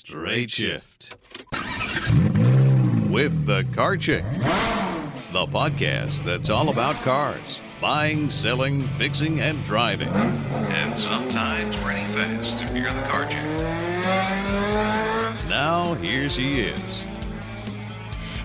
Straight Shift with the Car Chick, the podcast that's all about cars, buying, selling, fixing, and driving, and sometimes running fast if you're the car chick. Now, here she is.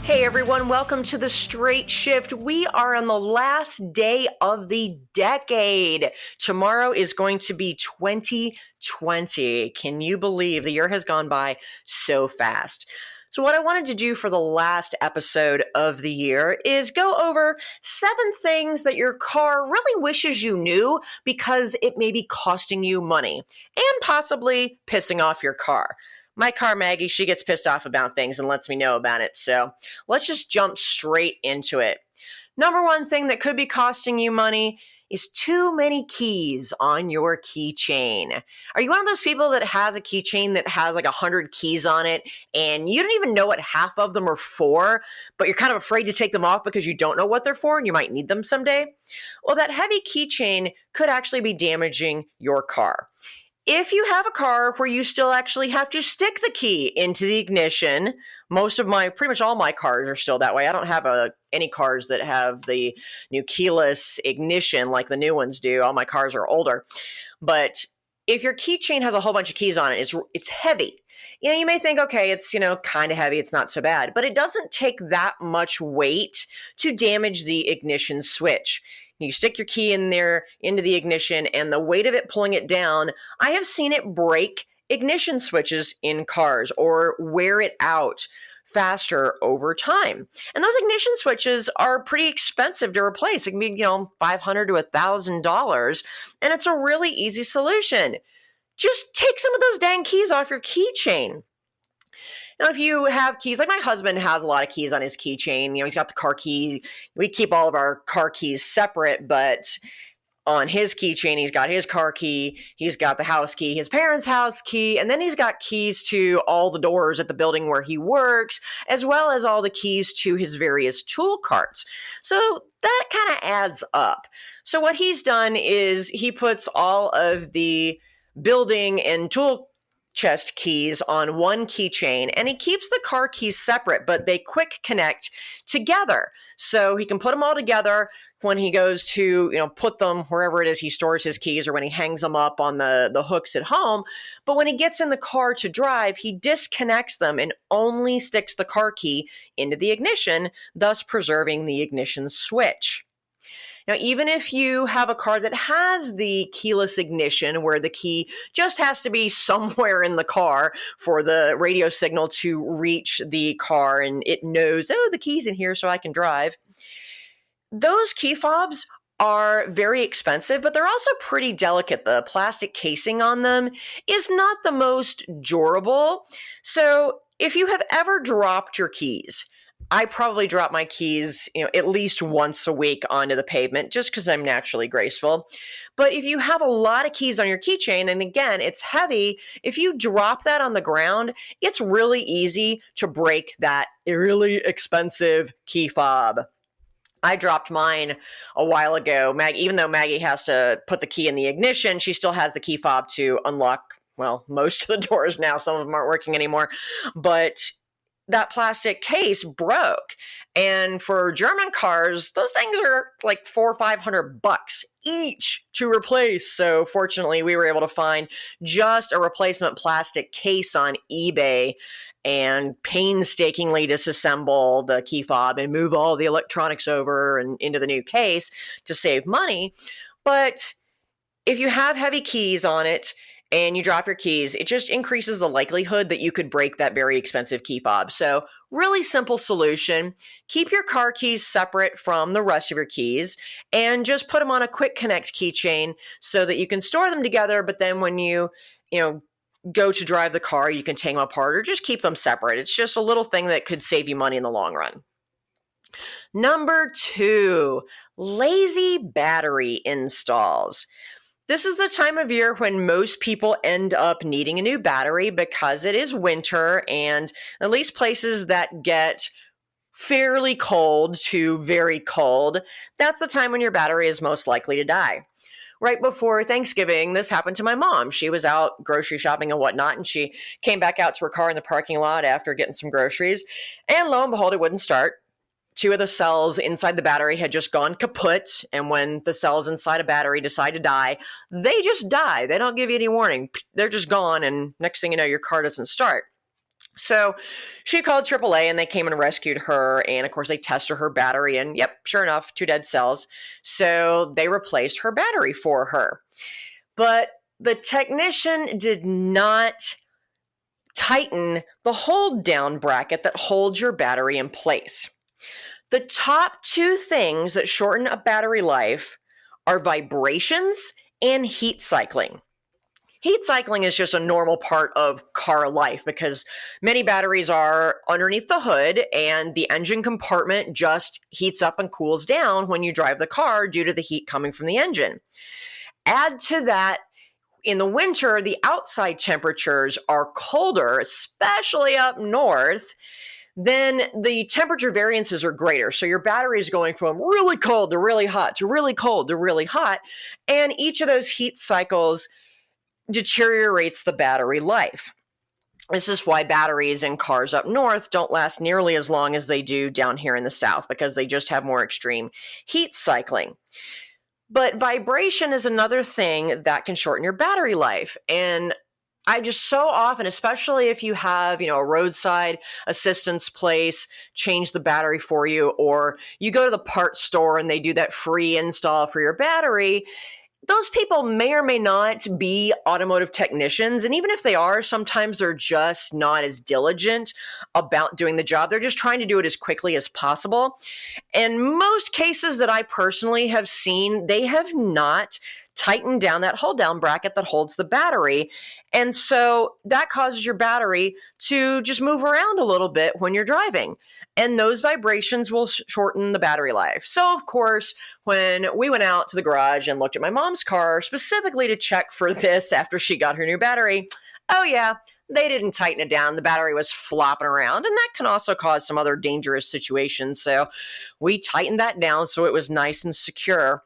Hey everyone, welcome to the Straight Shift. We are on the last day of the decade. Tomorrow is going to be 2020. Can you believe the year has gone by so fast? So what I wanted to do for the last episode of the year is go over 7 things that your car really wishes you knew because it may be costing you money and possibly pissing off your car. My car, Maggie, she gets pissed off about things and lets me know about it. So let's just jump straight into it. Number 1 thing that could be costing you money is too many keys on your keychain. Are you one of those people that has a keychain that has like 100 keys on it and you don't even know what half of them are for, but you're kind of afraid to take them off because you don't know what they're for and you might need them someday? Well, that heavy keychain could actually be damaging your car. If you have a car where you still actually have to stick the key into the ignition, pretty much all my cars are still that way. I don't have any cars that have the new keyless ignition like the new ones do. All my cars are older. But if your keychain has a whole bunch of keys on it, it's heavy. You may think, okay, it's, kind of heavy. It's not so bad. But it doesn't take that much weight to damage the ignition switch. You stick your key in there into the ignition and the weight of it pulling it down, I have seen it break ignition switches in cars or wear it out faster over time. And those ignition switches are pretty expensive to replace. It can be, $500 to $1,000. And it's a really easy solution. Just take some of those dang keys off your keychain. Now, if you have keys, like my husband has a lot of keys on his keychain. He's got the car key. We keep all of our car keys separate, but on his keychain, he's got his car key, he's got the house key, his parents' house key, and then he's got keys to all the doors at the building where he works, as well as all the keys to his various tool carts. So that kind of adds up. So what he's done is he puts all of the building and tool chest keys on one keychain, and he keeps the car keys separate, but they quick connect together. So he can put them all together when he goes to, put them wherever it is he stores his keys or when he hangs them up on the hooks at home. But when he gets in the car to drive, he disconnects them and only sticks the car key into the ignition, thus preserving the ignition switch. Now, even if you have a car that has the keyless ignition where the key just has to be somewhere in the car for the radio signal to reach the car and it knows, the key's in here so I can drive, those key fobs are very expensive, but they're also pretty delicate. The plastic casing on them is not the most durable. So if you have ever dropped your keys, I probably drop my keys, at least once a week onto the pavement just because I'm naturally graceful. But if you have a lot of keys on your keychain, and again, it's heavy, if you drop that on the ground, it's really easy to break that really expensive key fob. I dropped mine a while ago. Even though Maggie has to put the key in the ignition, she still has the key fob to unlock, most of the doors now. Some of them aren't working anymore. But that plastic case broke. And for German cars, those things are like $400 or $500 each to replace. So fortunately, we were able to find just a replacement plastic case on eBay and painstakingly disassemble the key fob and move all the electronics over and into the new case to save money. But if you have heavy keys on it, and you drop your keys, it just increases the likelihood that you could break that very expensive key fob. So really simple solution. Keep your car keys separate from the rest of your keys and just put them on a quick connect keychain so that you can store them together. But then when you go to drive the car, you can take them apart or just keep them separate. It's just a little thing that could save you money in the long run. Number 2, lazy battery installs. This is the time of year when most people end up needing a new battery because it is winter, and at least places that get fairly cold to very cold, that's the time when your battery is most likely to die. right before Thanksgiving, this happened to my mom. She was out grocery shopping and whatnot, and she came back out to her car in the parking lot after getting some groceries. And lo and behold, it wouldn't start. Two of the cells inside the battery had just gone kaput. And when the cells inside a battery decide to die, they just die. They don't give you any warning. They're just gone. And next thing you know, your car doesn't start. So she called AAA and they came and rescued her. And of course, they tested her battery. And yep, sure enough, 2 dead cells. So they replaced her battery for her. But the technician did not tighten the hold down bracket that holds your battery in place. The top 2 things that shorten a battery life are vibrations and heat cycling. Heat cycling is just a normal part of car life because many batteries are underneath the hood and the engine compartment just heats up and cools down when you drive the car due to the heat coming from the engine. Add to that, in the winter, the outside temperatures are colder, especially up north. Then the temperature variances are greater. So your battery is going from really cold to really hot to really cold to really hot. And each of those heat cycles deteriorates the battery life. This is why batteries in cars up north don't last nearly as long as they do down here in the south, because they just have more extreme heat cycling. But vibration is another thing that can shorten your battery life. And I just so often, especially if you have, a roadside assistance place, change the battery for you, or you go to the parts store and they do that free install for your battery. Those people may or may not be automotive technicians. And even if they are, sometimes they're just not as diligent about doing the job. They're just trying to do it as quickly as possible. And most cases that I personally have seen, they have not tightened down that hold down bracket that holds the battery. And so that causes your battery to just move around a little bit when you're driving. And those vibrations will shorten the battery life. So, of course, when we went out to the garage and looked at my mom's car specifically to check for this after she got her new battery, oh yeah, they didn't tighten it down. The battery was flopping around, and that can also cause some other dangerous situations. So we tightened that down so it was nice and secure.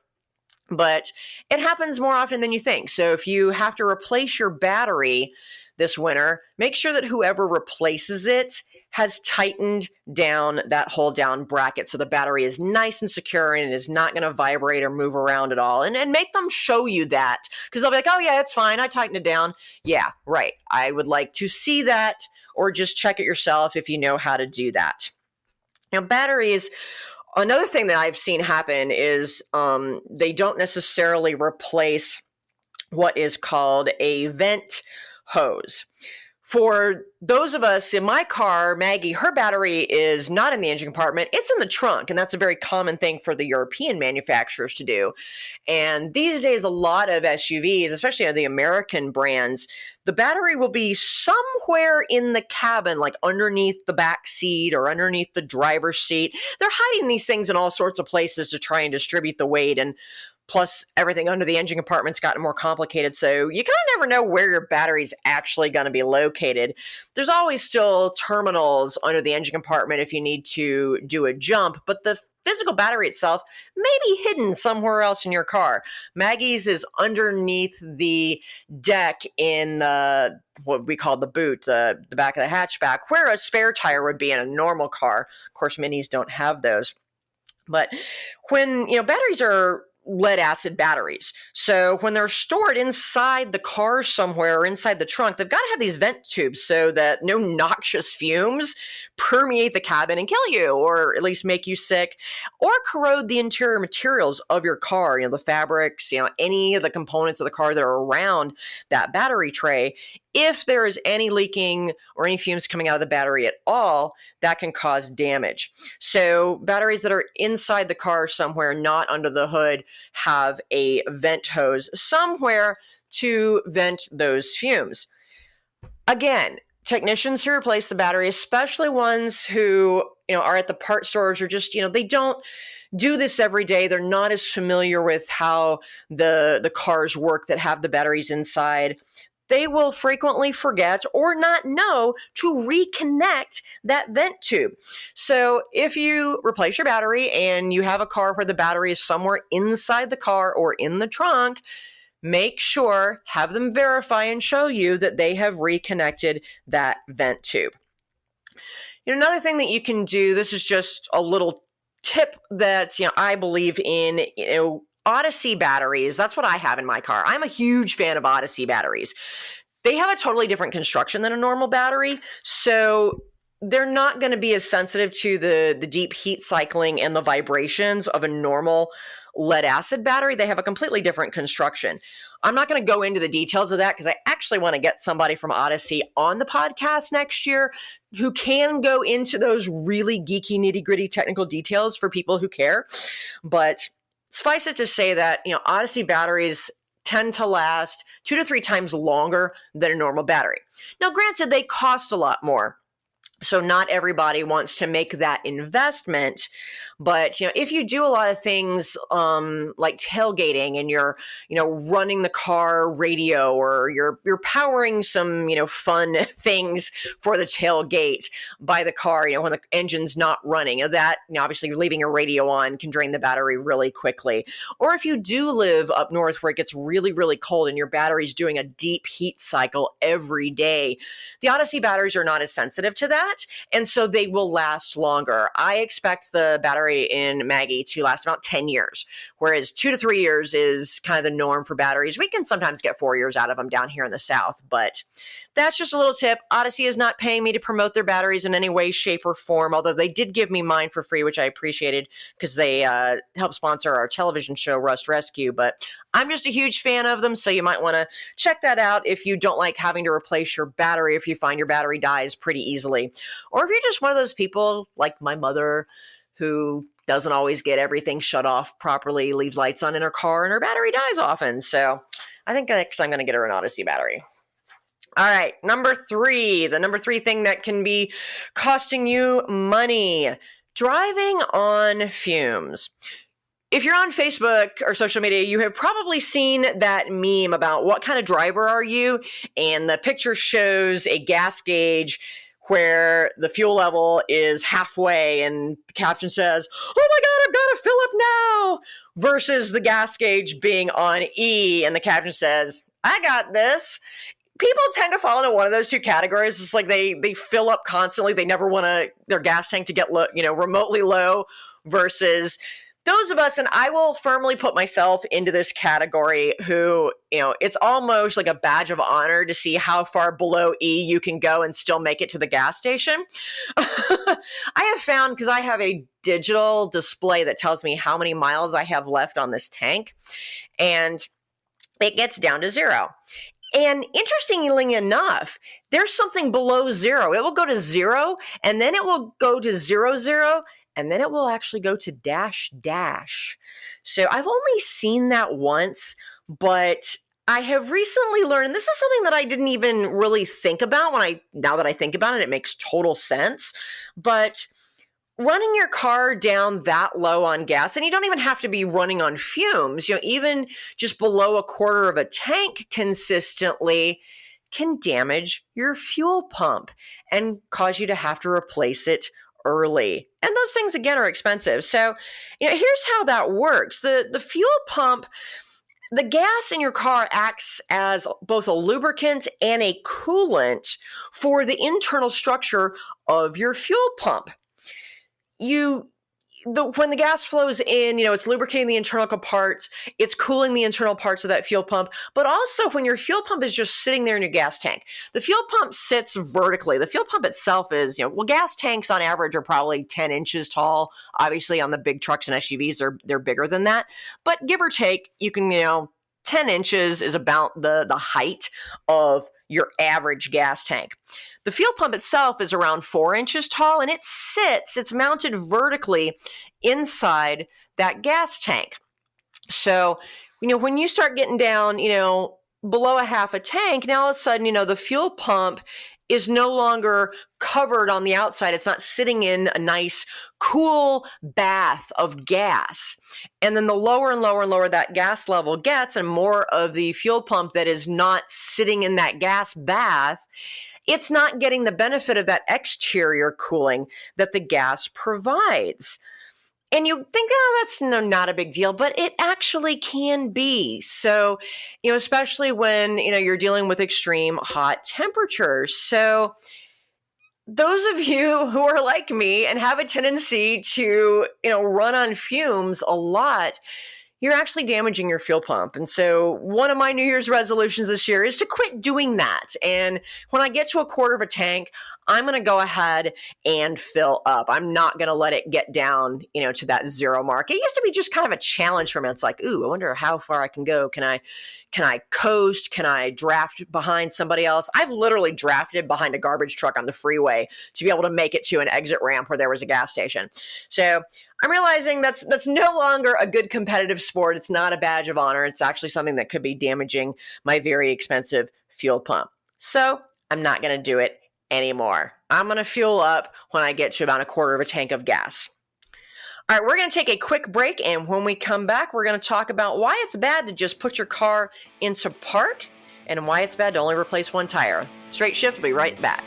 But it happens more often than you think. So if you have to replace your battery this winter, make sure that whoever replaces it has tightened down that hold down bracket so the battery is nice and secure and it is not going to vibrate or move around at all. And make them show you that, because they'll be like, oh yeah, it's fine, I tightened it down. Yeah, right. I would like to see that, or just check it yourself if you know how to do that. Now, batteries, another thing that I've seen happen is they don't necessarily replace what is called a vent hose. For those of us in my car, Maggie, her battery is not in the engine compartment. It's in the trunk, and that's a very common thing for the European manufacturers to do. And these days, a lot of SUVs, especially the American brands, the battery will be somewhere in the cabin, like underneath the back seat or underneath the driver's seat. They're hiding these things in all sorts of places to try and distribute the weight. And plus, everything under the engine compartment's gotten more complicated, so you kind of never know where your battery's actually going to be located. There's always still terminals under the engine compartment if you need to do a jump, but the physical battery itself may be hidden somewhere else in your car. Maggie's is underneath the deck in what we call the boot, the back of the hatchback, where a spare tire would be in a normal car. Of course, Minis don't have those. But when, batteries are lead acid batteries. So when they're stored inside the car somewhere or inside the trunk, they've got to have these vent tubes so that no noxious fumes permeate the cabin and kill you, or at least make you sick, or corrode the interior materials of your car, the fabrics, any of the components of the car that are around that battery tray. If there is any leaking or any fumes coming out of the battery at all, that can cause damage. So batteries that are inside the car somewhere, not under the hood, have a vent hose somewhere to vent those fumes. Again, technicians who replace the battery, especially ones who are at the part stores, or just they don't do this every day. They're not as familiar with how the cars work that have the batteries inside. they will frequently forget or not know to reconnect that vent tube. So if you replace your battery and you have a car where the battery is somewhere inside the car or in the trunk, make sure, have them verify and show you that they have reconnected that vent tube. Another thing that you can do, this is just a little tip that I believe in, Odyssey batteries. That's what I have in my car. I'm a huge fan of Odyssey batteries. They have a totally different construction than a normal battery, so they're not going to be as sensitive to the deep heat cycling and the vibrations of a normal lead acid battery. They have a completely different construction. I'm not going to go into the details of that because I actually want to get somebody from Odyssey on the podcast next year who can go into those really geeky, nitty-gritty technical details for people who care. But suffice it to say that, Odyssey batteries tend to last 2 to 3 times longer than a normal battery. Now, granted, they cost a lot more. So not everybody wants to make that investment, but if you do a lot of things like tailgating and you're running the car radio or you're powering some fun things for the tailgate by the car, when the engine's not running, that obviously leaving your radio on can drain the battery really quickly. Or if you do live up north where it gets really, really cold and your battery's doing a deep heat cycle every day, the Odyssey batteries are not as sensitive to that. And so they will last longer. I expect the battery in Maggie to last about 10 years, whereas 2 to 3 years is kind of the norm for batteries. We can sometimes get 4 years out of them down here in the South, but that's just a little tip. Odyssey is not paying me to promote their batteries in any way, shape, or form, although they did give me mine for free, which I appreciated because they help sponsor our television show, Rust Rescue. But I'm just a huge fan of them, so you might want to check that out if you don't like having to replace your battery if you find your battery dies pretty easily. Or if you're just one of those people like my mother who doesn't always get everything shut off properly, leaves lights on in her car, and her battery dies often. So I think next I'm going to get her an Odyssey battery. All right, number 3, the number 3 thing that can be costing you money, driving on fumes. If you're on Facebook or social media, you have probably seen that meme about what kind of driver are you? And the picture shows a gas gauge where the fuel level is halfway and the caption says, "Oh my God, I've got to fill up now," versus the gas gauge being on E and the caption says, "I got this." People tend to fall into one of those two categories. It's like they fill up constantly. They never want their gas tank to get low, remotely low, versus those of us, and I will firmly put myself into this category, who, it's almost like a badge of honor to see how far below E you can go and still make it to the gas station. I have found, because I have a digital display that tells me how many miles I have left on this tank, and it gets down to 0. And interestingly enough, there's something below 0. It will go to 0, and then it will go to 00, and then it will actually go to dash. So I've only seen that once, but I have recently learned, and this is something that I didn't even really think about now that I think about it, it makes total sense. But running your car down that low on gas, and you don't even have to be running on fumes, even just below a quarter of a tank consistently can damage your fuel pump and cause you to have to replace it early. And those things, again, are expensive. So, here's how that works. The fuel pump, the gas in your car acts as both a lubricant and a coolant for the internal structure of your fuel pump. When the gas flows in, it's lubricating the internal parts, it's cooling the internal parts of that fuel pump, but also when your fuel pump is just sitting there in your gas tank, the fuel pump sits vertically. The fuel pump itself is, gas tanks on average are probably 10 inches tall. Obviously on the big trucks and SUVs, they're bigger than that, but give or take, you can, 10 inches is about the height of your average gas tank. The fuel pump itself is around 4 inches tall, and it's mounted vertically inside that gas tank. So, when you start getting down, below a half a tank, now all of a sudden, the fuel pump is no longer covered on the outside. It's not sitting in a nice, cool bath of gas. And then the lower and lower and lower that gas level gets, and more of the fuel pump that is not sitting in that gas bath, it's not getting the benefit of that exterior cooling that the gas provides. And you think, oh, that's not a big deal, but it actually can be. So, especially when, you're dealing with extreme hot temperatures. So those of you who are like me and have a tendency to, run on fumes a lot, you're actually damaging your fuel pump. And so one of my New Year's resolutions this year is to quit doing that. And when I get to a quarter of a tank, I'm going to go ahead and fill up. I'm not going to let it get down, to that zero mark. It used to be just kind of a challenge for me. It's like, ooh, I wonder how far I can go. Can I coast? Can I draft behind somebody else? I've literally drafted behind a garbage truck on the freeway to be able to make it to an exit ramp where there was a gas station. So I'm realizing that's no longer a good competitive sport. It's not a badge of honor. It's actually something that could be damaging my very expensive fuel pump. So I'm not going to do it anymore. I'm going to fuel up when I get to about a quarter of a tank of gas. All right, we're going to take a quick break, and when we come back, we're going to talk about why it's bad to just put your car into park and why it's bad to only replace one tire. Straight Shift will be right back.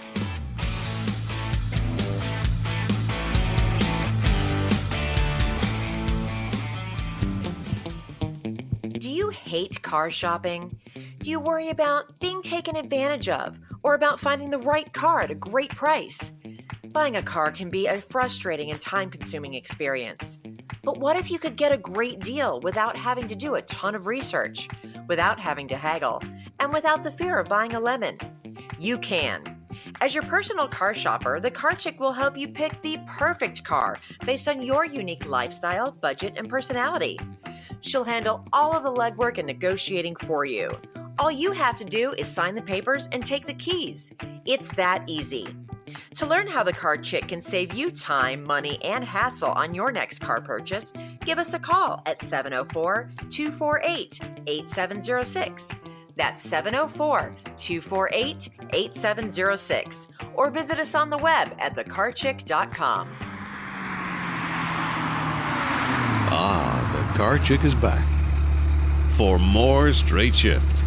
Do you hate car shopping? Do you worry about being taken advantage of or about finding the right car at a great price? Buying a car can be a frustrating and time-consuming experience. But what if you could get a great deal without having to do a ton of research, without having to haggle, and without the fear of buying a lemon? You can. As your personal car shopper, the Car Chick will help you pick the perfect car based on your unique lifestyle, budget, and personality. She'll handle all of the legwork and negotiating for you. All you have to do is sign the papers and take the keys. It's that easy. To learn how the Car Chick can save you time, money, and hassle on your next car purchase, give us a call at 704-248-8706. That's 704-248-8706. Or visit us on the web at thecarchick.com. Ah, the Car Chick is back for more Straight Shift.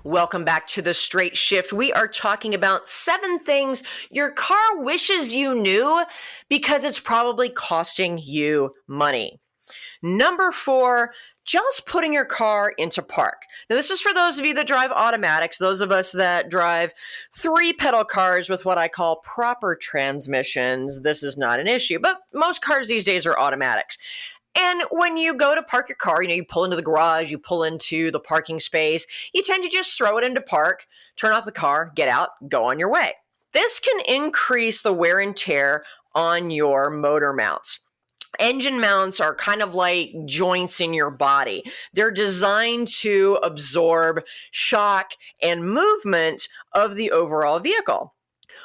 Welcome back to the Straight Shift. We are talking about 7 things your car wishes you knew because it's probably costing you money. Number 4, just putting your car into park. Now, this is for those of you that drive automatics, those of us that drive 3-pedal cars with what I call proper transmissions. This is not an issue, but most cars these days are automatics. And when you go to park your car, you pull into the garage, you pull into the parking space, you tend to just throw it into park, turn off the car, get out, go on your way. This can increase the wear and tear on your motor mounts. Engine mounts are kind of like joints in your body. They're designed to absorb shock and movement of the overall vehicle.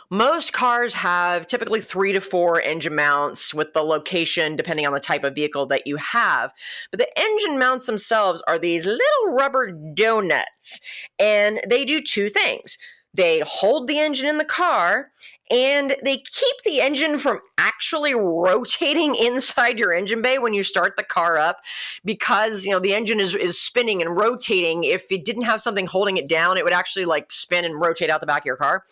Most cars have typically 3 to 4 engine mounts with the location depending on the type of vehicle that you have. But the engine mounts themselves are these little rubber donuts, and they do 2 things. They hold the engine in the car, and they keep the engine from actually rotating inside your engine bay when you start the car up because, the engine is spinning and rotating. If it didn't have something holding it down, it would actually spin and rotate out the back of your car.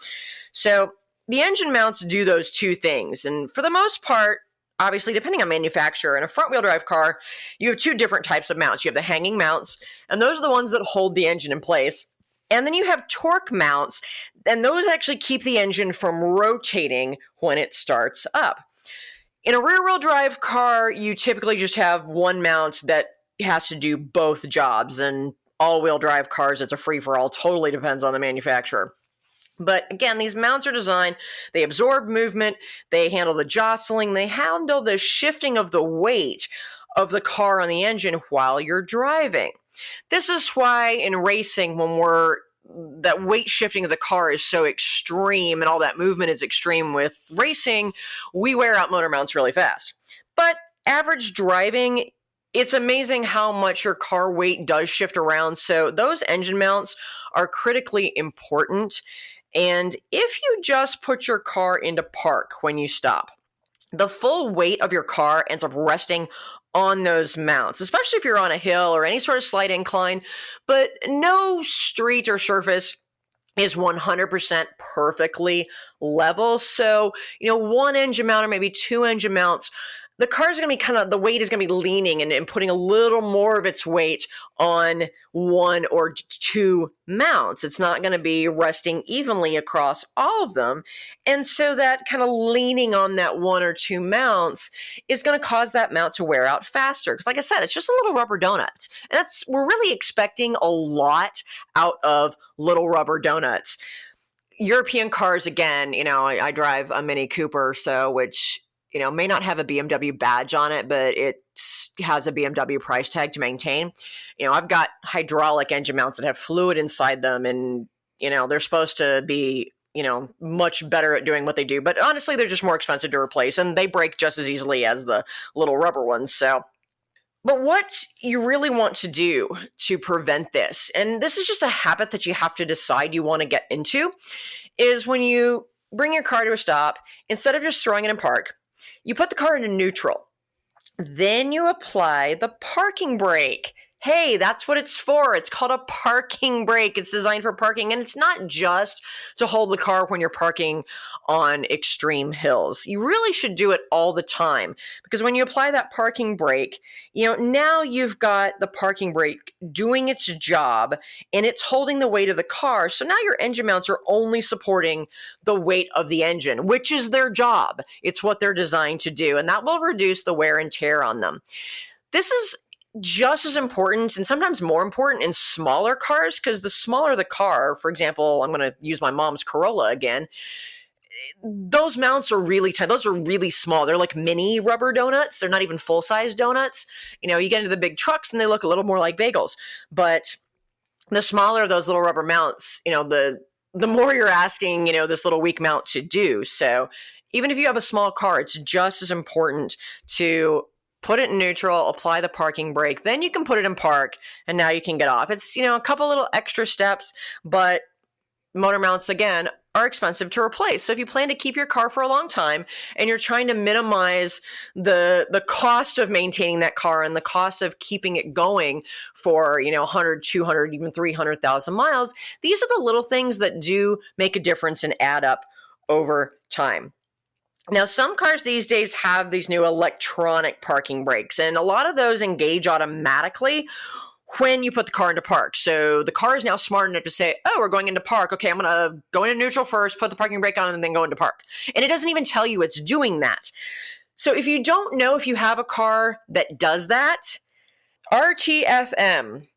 So the engine mounts do those 2 things. And for the most part, obviously, depending on manufacturer, in a front-wheel drive car, you have 2 different types of mounts. You have the hanging mounts, and those are the ones that hold the engine in place. And then you have torque mounts, and those actually keep the engine from rotating when it starts up. In a rear-wheel drive car, you typically just have 1 mount that has to do both jobs. And all-wheel drive cars, it's a free-for-all. Totally depends on the manufacturer. But again, these mounts are designed, they absorb movement, they handle the jostling, they handle the shifting of the weight of the car on the engine while you're driving. This is why in racing, that weight shifting of the car is so extreme and all that movement is extreme with racing, we wear out motor mounts really fast. But average driving, it's amazing how much your car weight does shift around. So those engine mounts are critically important. And if you just put your car into park when you stop, the full weight of your car ends up resting on those mounts, especially if you're on a hill or any sort of slight incline, but no street or surface is 100% perfectly level. So, one engine mount or maybe two engine mounts, the car is going to be the weight is going to be leaning and putting a little more of its weight on one or two mounts. It's not going to be resting evenly across all of them. And so that kind of leaning on that one or two mounts is going to cause that mount to wear out faster. Because like I said, it's just a little rubber donut. And we're really expecting a lot out of little rubber donuts. European cars, again, I drive a Mini Cooper, which may not have a BMW badge on it, but it has a BMW price tag to maintain. I've got hydraulic engine mounts that have fluid inside them, and, they're supposed to be, much better at doing what they do. But honestly, they're just more expensive to replace, and they break just as easily as the little rubber ones. But what you really want to do to prevent this, and this is just a habit that you have to decide you want to get into, is when you bring your car to a stop, instead of just throwing it in park, you put the car into neutral. Then you apply the parking brake. Hey, that's what it's for. It's called a parking brake. It's designed for parking, and it's not just to hold the car when you're parking on extreme hills. You really should do it all the time, because when you apply that parking brake, now you've got the parking brake doing its job, and it's holding the weight of the car. So now your engine mounts are only supporting the weight of the engine, which is their job. It's what they're designed to do, and that will reduce the wear and tear on them. This is just as important, and sometimes more important, in smaller cars, because the smaller the car, for example, I'm going to use my mom's Corolla again, those mounts are really tight. Those are really small. They're like mini rubber donuts. They're not even full-size donuts. You get into the big trucks and they look a little more like bagels. But the smaller those little rubber mounts, the more you're asking, this little weak mount to do. So even if you have a small car, it's just as important to put it in neutral, apply the parking brake, then you can put it in park, and now you can get off. It's, a couple little extra steps, but motor mounts, again, are expensive to replace. So if you plan to keep your car for a long time and you're trying to minimize the cost of maintaining that car and the cost of keeping it going for, 100, 200, even 300,000 miles, these are the little things that do make a difference and add up over time. Now, some cars these days have these new electronic parking brakes, and a lot of those engage automatically when you put the car into park. So the car is now smart enough to say, oh, we're going into park. Okay, I'm going to go into neutral first, put the parking brake on, and then go into park. And it doesn't even tell you it's doing that. So if you don't know if you have a car that does that, RTFM.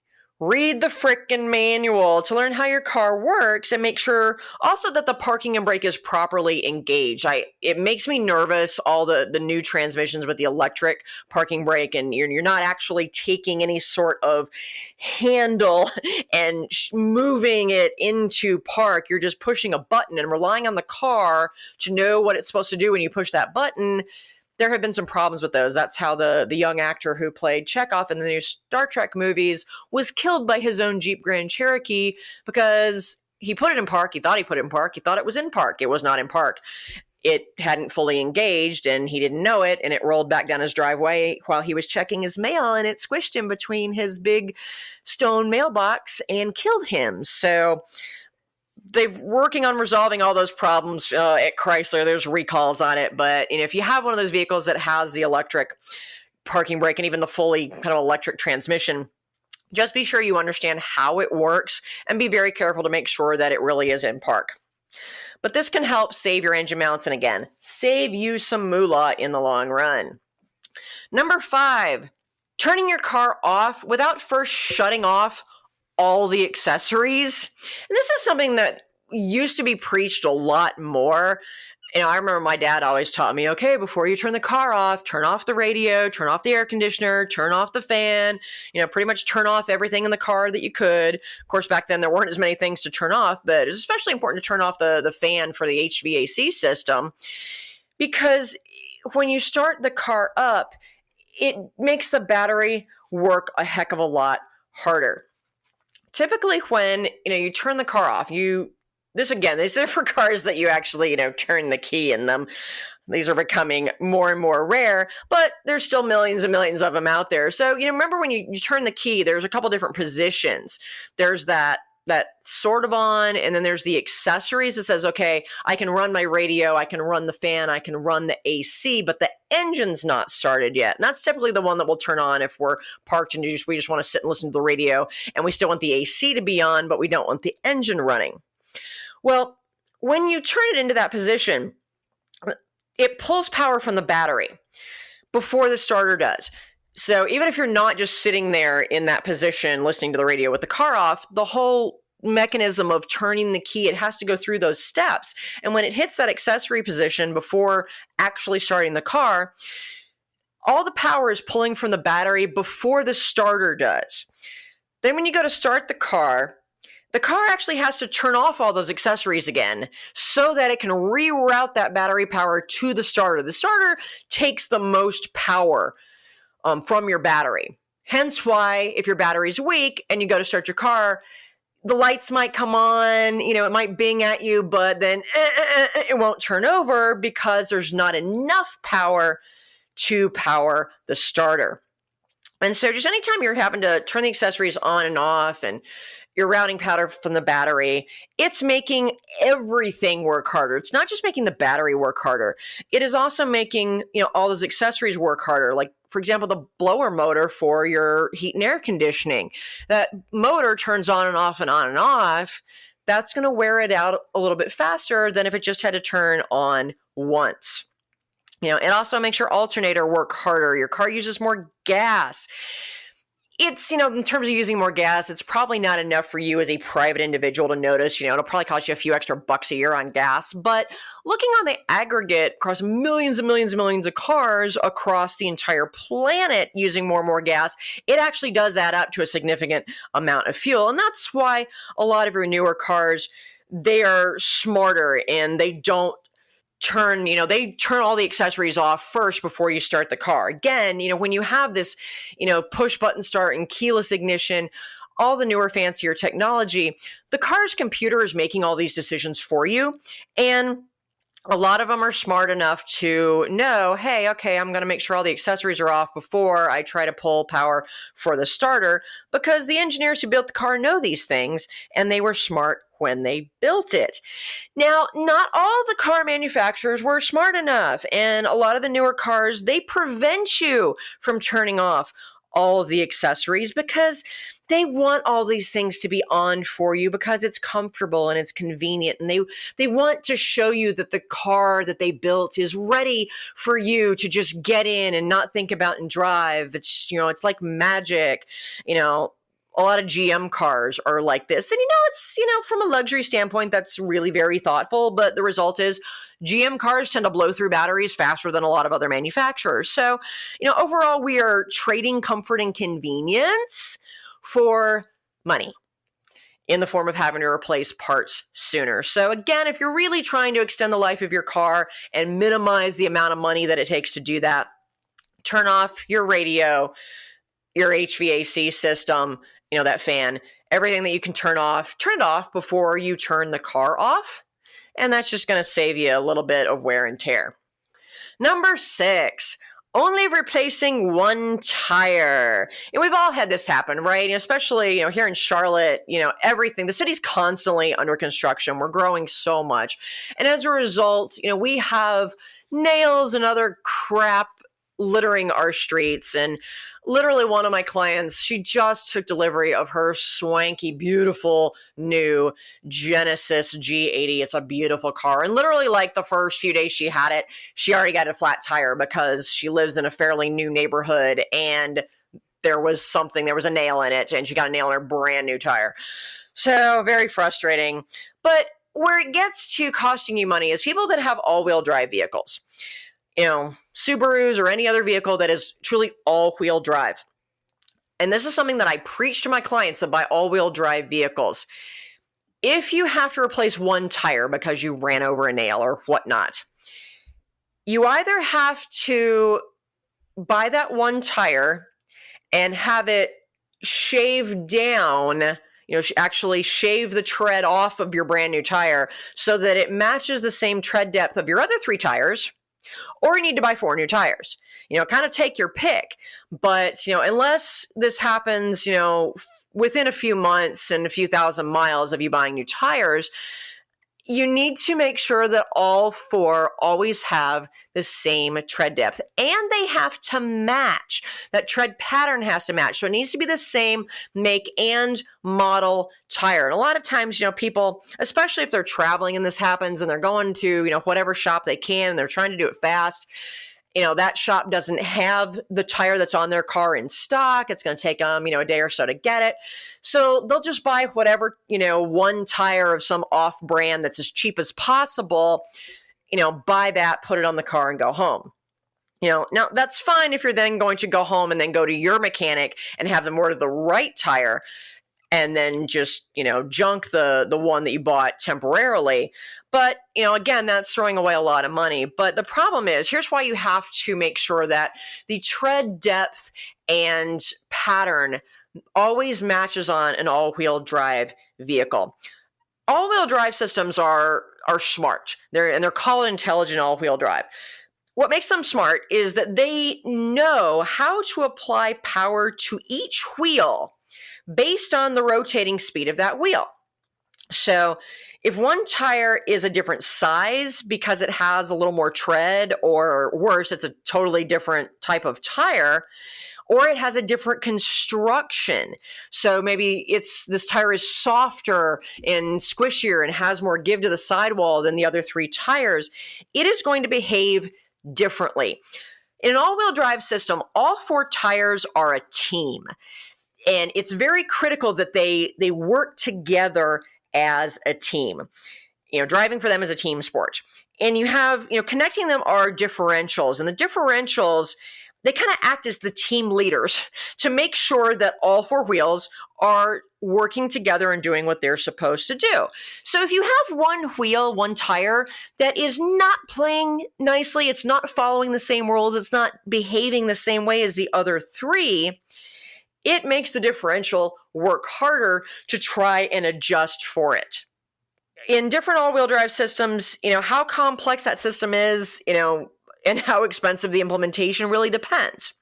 Read the frickin' manual to learn how your car works, and make sure also that the parking and brake is properly engaged. It makes me nervous, all the new transmissions with the electric parking brake, and you're not actually taking any sort of handle and moving it into park. You're just pushing a button and relying on the car to know what it's supposed to do when you push that button. There have been some problems with those. That's how the young actor who played Chekhov in the new Star Trek movies was killed by his own Jeep Grand Cherokee, because he put it in park. He thought he put it in park. He thought it was in park. It was not in park. It hadn't fully engaged, and he didn't know it, and it rolled back down his driveway while he was checking his mail, and it squished him between his big stone mailbox and killed him. So they're working on resolving all those problems at Chrysler. There's recalls on it. But if you have one of those vehicles that has the electric parking brake and even the fully kind of electric transmission, just be sure you understand how it works and be very careful to make sure that it really is in park. But this can help save your engine mounts, and again, save you some moolah in the long run. Number 5, turning your car off without first shutting off all the accessories. And this is something that used to be preached a lot more. I remember my dad always taught me, okay, before you turn the car off, turn off the radio, turn off the air conditioner, turn off the fan, pretty much turn off everything in the car that you could. Of course, back then there weren't as many things to turn off, but it's especially important to turn off the fan for the HVAC system, because when you start the car up, it makes the battery work a heck of a lot harder. Typically when you turn the car off, you These are for cars that you actually, turn the key in them. These are becoming more and more rare, but there's still millions and millions of them out there. So, remember when you turn the key, there's a couple different positions. There's that sort of on, and then there's the accessories that says, okay, I can run my radio, I can run the fan, I can run the AC, but the engine's not started yet. And that's typically the one that we'll turn on if we're parked and we just want to sit and listen to the radio, and we still want the AC to be on, but we don't want the engine running. Well, when you turn it into that position, it pulls power from the battery before the starter does. So even if you're not just sitting there in that position listening to the radio with the car off, the whole mechanism of turning the key, it has to go through those steps. And when it hits that accessory position before actually starting the car, all the power is pulling from the battery before the starter does. Then when you go to start the car actually has to turn off all those accessories again so that it can reroute that battery power to the starter. The starter takes the most power from your battery. Hence why if your battery's weak and you go to start your car, the lights might come on, it might bing at you, but then it won't turn over because there's not enough power to power the starter. And so just anytime you're having to turn the accessories on and off and you're routing power from the battery, it's making everything work harder. It's not just making the battery work harder. It is also making, all those accessories work harder. Like, for example, the blower motor for your heat and air conditioning. That motor turns on and off and on and off. That's going to wear it out a little bit faster than if it just had to turn on once. It also makes your alternator work harder. Your car uses more gas. It's, in terms of using more gas, it's probably not enough for you as a private individual to notice. It'll probably cost you a few extra bucks a year on gas. But looking on the aggregate across millions and millions and millions of cars across the entire planet using more and more gas, it actually does add up to a significant amount of fuel. And that's why a lot of your newer cars, they are smarter and they don't they turn all the accessories off first before you start the car. Again, when you have this, push button start and keyless ignition, all the newer, fancier technology, the car's computer is making all these decisions for you. And a lot of them are smart enough to know, hey, okay, I'm going to make sure all the accessories are off before I try to pull power for the starter, because the engineers who built the car know these things and they were smart when they built it. Now, not all the car manufacturers were smart enough, and a lot of the newer cars, they prevent you from turning off all of the accessories because they want all these things to be on for you because it's comfortable and it's convenient, and they want to show you that the car that they built is ready for you to just get in and not think about and drive. It's, it's like magic. A lot of GM cars are like this. And, it's, from a luxury standpoint, that's really very thoughtful. But the result is GM cars tend to blow through batteries faster than a lot of other manufacturers. So, overall, we are trading comfort and convenience for money in the form of having to replace parts sooner. So again, if you're really trying to extend the life of your car and minimize the amount of money that it takes to do that, turn off your radio, your HVAC system, that fan, everything that you can turn it off before you turn the car off. And that's just going to save you a little bit of wear and tear. Number 6, only replacing one tire. And we've all had this happen, right? Especially, here in Charlotte, everything, the city's constantly under construction. We're growing so much. And as a result, we have nails and other crap littering our streets. And literally one of my clients, she just took delivery of her swanky, beautiful new Genesis G80. It's a beautiful car. And literally like the first few days she had it, she already got a flat tire because she lives in a fairly new neighborhood and there was a nail in it and she got a nail in her brand new tire. So very frustrating. But where it gets to costing you money is people that have all-wheel drive vehicles. Subarus or any other vehicle that is truly all-wheel drive. And this is something that I preach to my clients that buy all-wheel drive vehicles. If you have to replace one tire because you ran over a nail or whatnot, you either have to buy that one tire and have it shaved down, actually shave the tread off of your brand new tire so that it matches the same tread depth of your other 3 tires, or you need to buy 4 new tires. Kind of take your pick. But, unless this happens, within a few months and a few thousand miles of you buying new tires, you need to make sure that all 4 always have the same tread depth, and they have to match. That tread pattern has to match. So it needs to be the same make and model tire. And a lot of times, people, especially if they're traveling and this happens and they're going to, whatever shop they can and they're trying to do it fast, that shop doesn't have the tire that's on their car in stock. It's going to take them, a day or so to get it. So they'll just buy whatever, one tire of some off brand that's as cheap as possible, buy that, put it on the car and go home. Now that's fine if you're then going to go home and then go to your mechanic and have them order the right tire and then just, junk the one that you bought temporarily. But, again, that's throwing away a lot of money. But the problem is, here's why you have to make sure that the tread depth and pattern always matches on an all-wheel drive vehicle. All-wheel drive systems are smart. They're called intelligent all-wheel drive. What makes them smart is that they know how to apply power to each wheel based on the rotating speed of that wheel. So if one tire is a different size because it has a little more tread, or worse, it's a totally different type of tire, or it has a different construction. So maybe this tire is softer and squishier and has more give to the sidewall than the other 3 tires, it is going to behave differently. In an all-wheel drive system, all 4 tires are a team. And it's very critical that they work together as a team. Driving for them is a team sport. And you have, connecting them are differentials. And the differentials, they kind of act as the team leaders to make sure that all 4 wheels are working together and doing what they're supposed to do. So if you have one tire that is not playing nicely, it's not following the same rules, it's not behaving the same way as the other 3, it makes the differential work harder to try and adjust for it. In different all-wheel drive systems, how complex that system is, and how expensive the implementation really depends.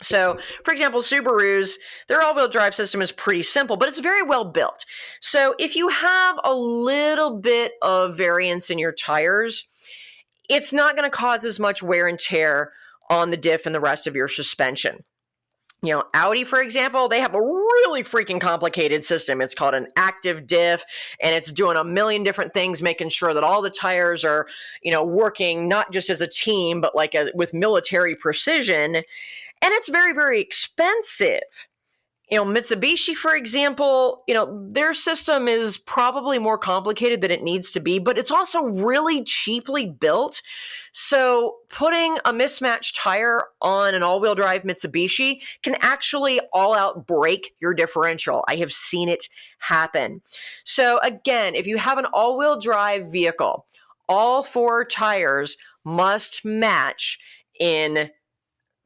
So, for example, Subaru's, their all-wheel drive system is pretty simple, but it's very well built. So if you have a little bit of variance in your tires, it's not going to cause as much wear and tear on the diff and the rest of your suspension. Audi, for example, they have a really freaking complicated system. It's called an active diff, and it's doing a million different things, making sure that all the tires are, working not just as a team, but with military precision. And it's very, very expensive. Mitsubishi, for example, their system is probably more complicated than it needs to be, but it's also really cheaply built. So putting a mismatched tire on an all-wheel drive Mitsubishi can actually all-out break your differential. I have seen it happen. So again, if you have an all-wheel drive vehicle, all 4 tires must match in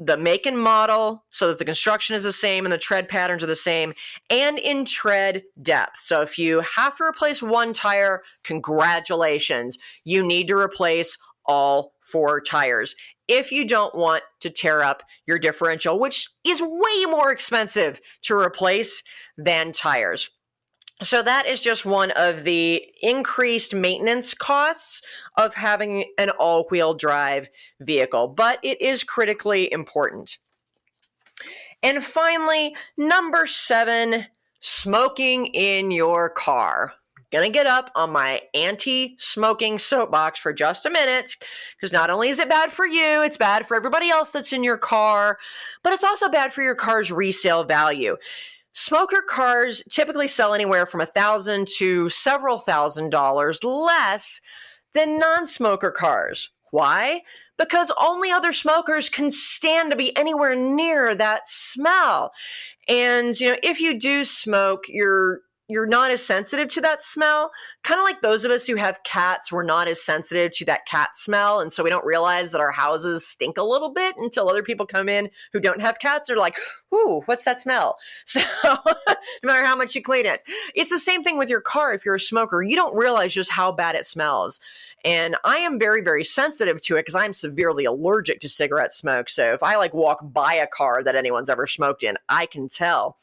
the make and model so that the construction is the same and the tread patterns are the same, and in tread depth. So if you have to replace one tire, congratulations. You need to replace all 4 tires if you don't want to tear up your differential, which is way more expensive to replace than tires. So that is just one of the increased maintenance costs of having an all-wheel drive vehicle, but it is critically important. And finally, number 7, smoking in your car. Gonna get up on my anti-smoking soapbox for just a minute, because not only is it bad for you, it's bad for everybody else that's in your car, but it's also bad for your car's resale value. Smoker cars typically sell anywhere from $1,000 to several $1,000s less than non-smoker cars. Why? Because only other smokers can stand to be anywhere near that smell. And, if you do smoke, you're you're not as sensitive to that smell. Kind of like those of us who have cats, we're not as sensitive to that cat smell. And so we don't realize that our houses stink a little bit until other people come in who don't have cats. They're like, ooh, what's that smell? So no matter how much you clean it, it's the same thing with your car. If you're a smoker, you don't realize just how bad it smells. And I am very, very sensitive to it because I'm severely allergic to cigarette smoke. So if I walk by a car that anyone's ever smoked in, I can tell.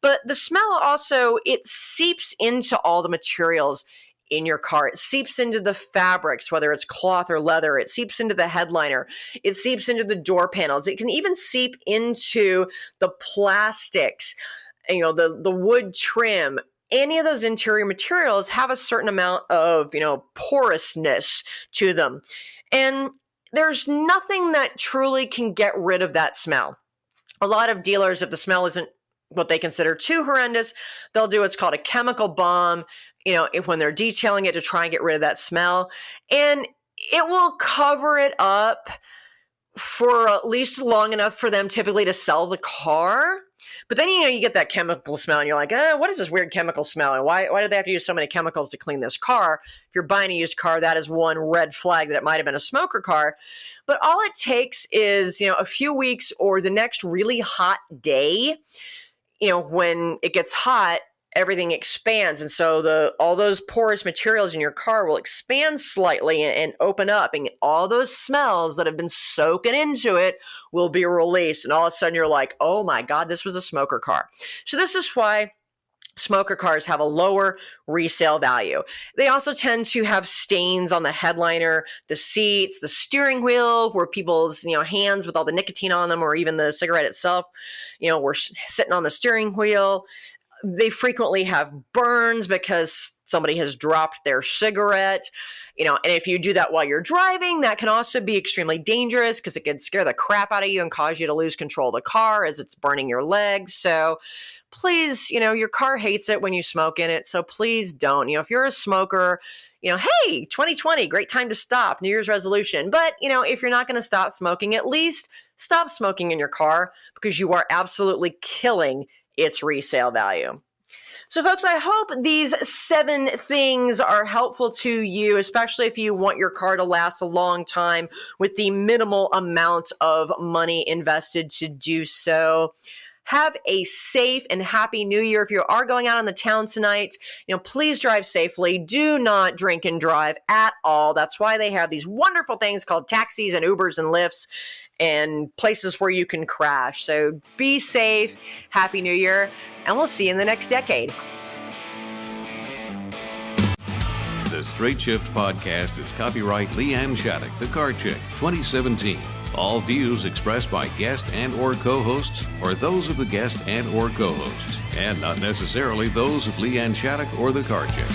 But the smell also, it seeps into all the materials in your car. It seeps into the fabrics, whether it's cloth or leather. It seeps into the headliner. It seeps into the door panels. It can even seep into the plastics, the wood trim. Any of those interior materials have a certain amount of, porousness to them. And there's nothing that truly can get rid of that smell. A lot of dealers, if the smell isn't what they consider too horrendous, they'll do what's called a chemical bomb, when they're detailing it to try and get rid of that smell. And it will cover it up for at least long enough for them typically to sell the car. But then, you get that chemical smell and you're like, what is this weird chemical smell? And why do they have to use so many chemicals to clean this car? If you're buying a used car, that is one red flag that it might have been a smoker car. But all it takes is, a few weeks or the next really hot day, when it gets hot, everything expands. And so all those porous materials in your car will expand slightly and open up. And all those smells that have been soaking into it will be released. And all of a sudden you're like, oh my God, this was a smoker car. So this is why smoker cars have a lower resale value. They also tend to have stains on the headliner, the seats, the steering wheel, where people's, hands with all the nicotine on them, or even the cigarette itself, were sitting on the steering wheel. They frequently have burns because somebody has dropped their cigarette, and if you do that while you're driving, that can also be extremely dangerous because it can scare the crap out of you and cause you to lose control of the car as it's burning your legs. So please, your car hates it when you smoke in it. So please don't. If you're a smoker, hey, 2020, great time to stop, New Year's resolution. But, if you're not going to stop smoking, at least stop smoking in your car because you are absolutely killing its resale value. So folks, I hope these 7 things are helpful to you, especially if you want your car to last a long time with the minimal amount of money invested to do so. Have a safe and happy New Year. If you are going out on the town tonight, please drive safely. Do not drink and drive at all. That's why they have these wonderful things called taxis and Ubers and Lyfts and places where you can crash. So be safe. Happy New Year, and we'll see you in the next decade. The Straight Shift podcast is copyright LeeAnn Shattuck, The Car Chick, 2017. All views expressed by guest and or co-hosts are those of the guest and or co-hosts, and not necessarily those of LeeAnn Shattuck or The Car Chick.